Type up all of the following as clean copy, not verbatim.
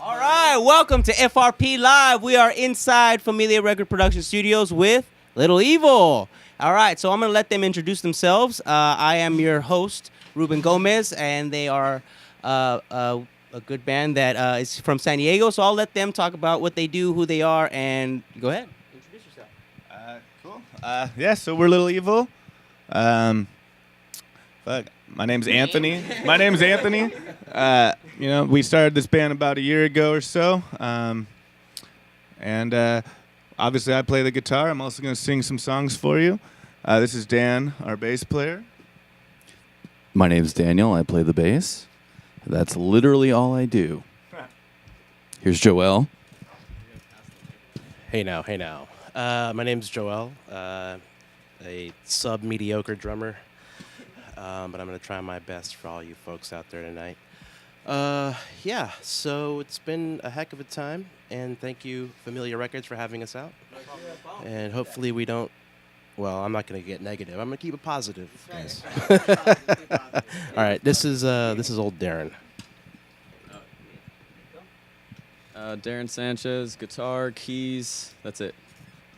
All right, welcome to FRP Live. We are inside Familia Records Production Studios with Little Evil. All right, so I'm going to let them introduce themselves. I am your host, Ruben Gomez, and they are a good band that is from San Diego. So I'll let them talk about what they do, who they are, and go ahead. Introduce yourself. Cool. So we're Little Evil. My name's Anthony. My name's Anthony. We started this band about a year ago or so. Obviously I play the guitar. I'm also going to sing some songs for you. This is Dan, our bass player. My name's Daniel. I play the bass. That's literally all I do. Here's Joel. Hey now. My name's Joel, a sub-mediocre drummer, but I'm going to try my best for all you folks out there tonight. So it's been a heck of a time, and thank you, Familia Records, for having us out. And hopefully we don't, I'm not going to get negative. I'm going to keep it positive, guys. All right, this is old Darren. Darren Sanchez, guitar, keys. That's it.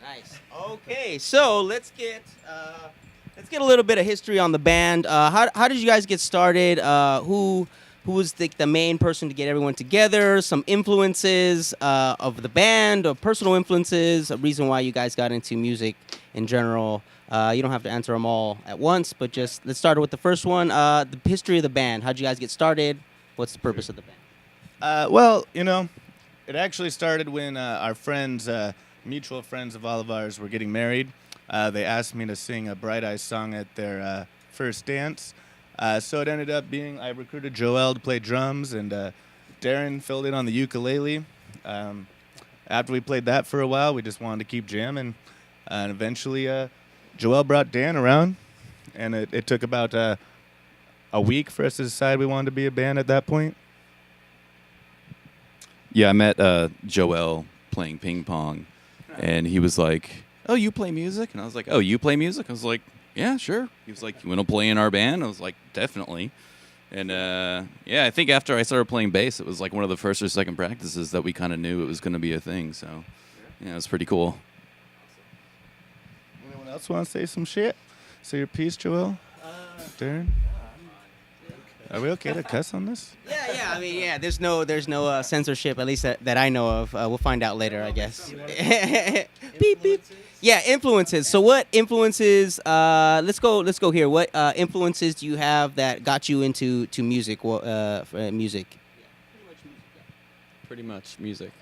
Nice. Okay, so let's get a little bit of history on the band. How did you guys get started? Who was the main person to get everyone together? Some influences of the band, or personal influences, a reason why you guys got into music in general. You don't have to answer them all at once, but just let's start with the first one. The history of the band. How'd you guys get started? What's the purpose of the band? It actually started when our friends, mutual friends of all of ours, were getting married. They asked me to sing a Bright Eyes song at their first dance. So it ended up being I recruited Joel to play drums, and Darren filled in on the ukulele. After we played that for a while, we just wanted to keep jamming. And eventually, Joel brought Dan around, and it took about a week for us to decide we wanted to be a band at that point. Yeah, I met Joel playing ping pong, and he was like, "Oh, you play music?" And I was like, "Oh, you play music?" I was like, "Yeah, sure." He was like, "You want to play in our band?" I was like, "Definitely." And I think after I started playing bass, it was like one of the first or second practices that we kind of knew it was going to be a thing. So, yeah, it was pretty cool. Anyone else want to say some shit? Say your piece, Joel? Darren? Are we okay to cuss on this? Yeah. I mean, yeah. There's no censorship, at least that I know of. We'll find out later, I guess. Beep beep. Yeah, influences. So, what influences? Let's go here. What influences do you have that got you into music? Music. Pretty much music.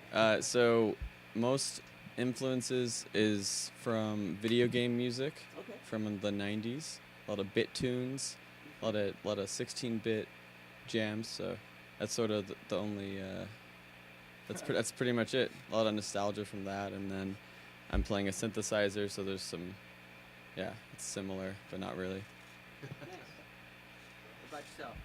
So most influences is from video game music from the 90s. A lot of bit tunes, a lot of 16-bit jams. So that's sort of the only. That's pretty much it. A lot of nostalgia from that, and then I'm playing a synthesizer, so there's some. Yeah, it's similar, but not really. What about yourself?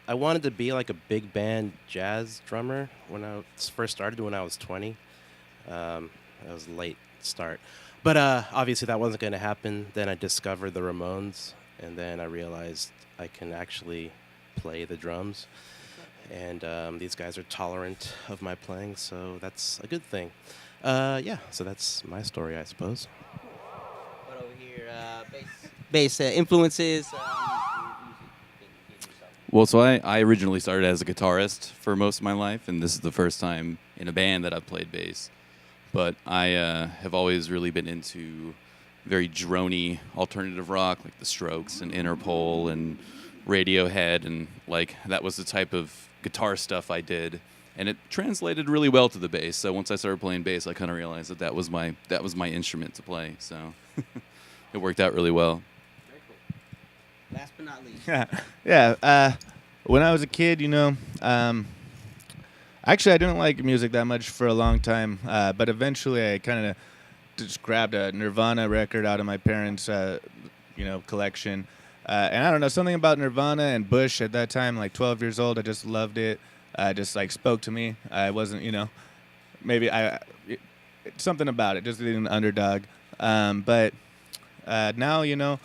I wanted to be like a big band jazz drummer when I first started when I was 20. That was a late start. But obviously that wasn't going to happen. Then I discovered the Ramones, and then I realized I can actually play the drums. And these guys are tolerant of my playing, so that's a good thing. So that's my story, I suppose. What over here? Bass influences. Well, so I originally started as a guitarist for most of my life, and this is the first time in a band that I've played bass. But I have always really been into very droney alternative rock, like The Strokes and Interpol and Radiohead, and like that was the type of guitar stuff I did, and it translated really well to the bass. So once I started playing bass, I kind of realized that was my instrument to play. So it worked out really well. Very cool. Last but not least. Yeah. When I was a kid, actually I didn't like music that much for a long time, but eventually I kind of just grabbed a Nirvana record out of my parents' collection. And I don't know, something about Nirvana and Bush at that time, like 12 years old, I just loved it. Just like spoke to me. I wasn't, something about it, just being an underdog. But now,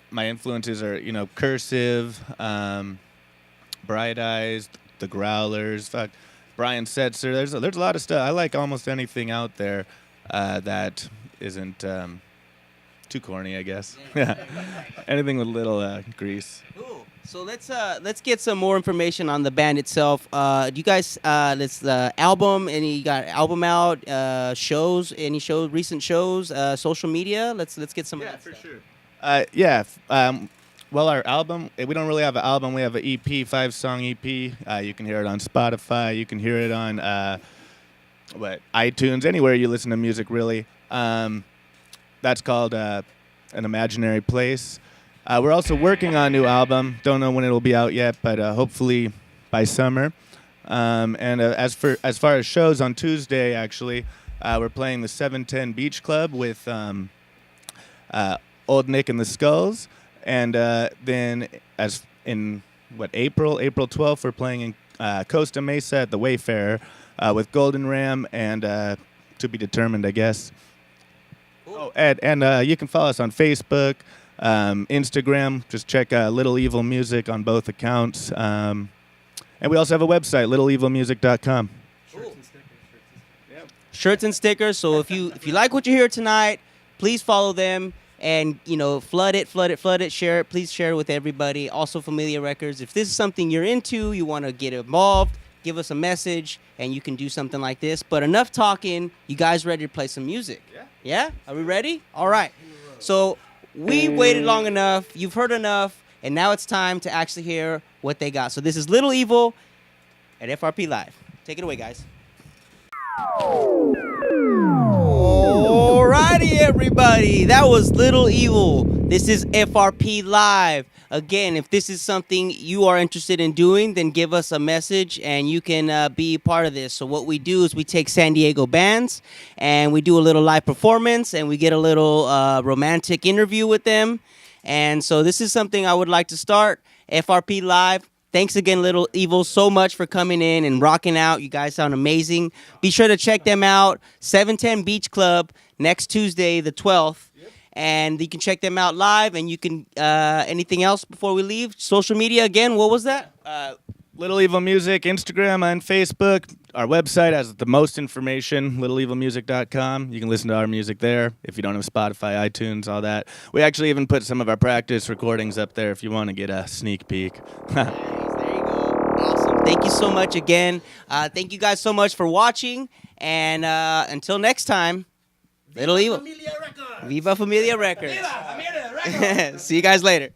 my influences are, Cursive, Bright Eyes, The Growlers, fuck, Brian Setzer. There's a lot of stuff. I like almost anything out there that isn't too corny, I guess. Yeah, anything with little grease. Cool. So let's get some more information on the band itself. Do you guys this album? You got album out? Shows? Any shows? Recent shows? Social media? Let's get some. Yeah, of that for stuff. sure. Yeah. Well, our album, we don't really have an album. We have an EP, 5-song EP. You can hear it on Spotify. You can hear it on iTunes, anywhere you listen to music, really. That's called An Imaginary Place. We're also working on a new album. Don't know when it'll be out yet, but hopefully by summer. And as far as shows, on Tuesday, actually, we're playing the 710 Beach Club with Old Nick and the Skulls. And then as in, April 12th, we're playing in Costa Mesa at the Wayfarer with Golden Ram and To Be Determined, I guess. Cool. Oh, and you can follow us on Facebook, Instagram. Just check Little Evil Music on both accounts. And we also have a website, littleevilmusic.com. Cool. Shirts and stickers. So if you like what you hear tonight, please follow them. And, flood it, share it. Please share it with everybody. Also, Familia Records. If this is something you're into, you want to get involved, give us a message, and you can do something like this. But enough talking. You guys ready to play some music? Yeah. Yeah? Are we ready? All right. So we waited long enough. You've heard enough. And now it's time to actually hear what they got. So this is Little Evil at FRP Live. Take it away, guys. Alrighty, everybody. That was Little Evil. This is FRP Live. Again, if this is something you are interested in doing, then give us a message and you can be part of this. So what we do is we take San Diego bands and we do a little live performance and we get a little romantic interview with them. And so this is something I would like to start. FRP Live. Thanks again, Little Evil, so much for coming in and rocking out. You guys sound amazing. Be sure to check them out. 710 Beach Club next Tuesday, the 12th. Yep. And you can check them out live. And you can, anything else before we leave? Social media again, what was that? Little Evil Music, Instagram and Facebook. Our website has the most information, littleevilmusic.com. You can listen to our music there if you don't have Spotify, iTunes, all that. We actually even put some of our practice recordings up there if you want to get a sneak peek. Nice. There you go. Awesome. Thank you so much again. Thank you guys so much for watching. And until next time, Little Evil. Familia Records. Viva Familia Records. Viva Familia Records. See you guys later.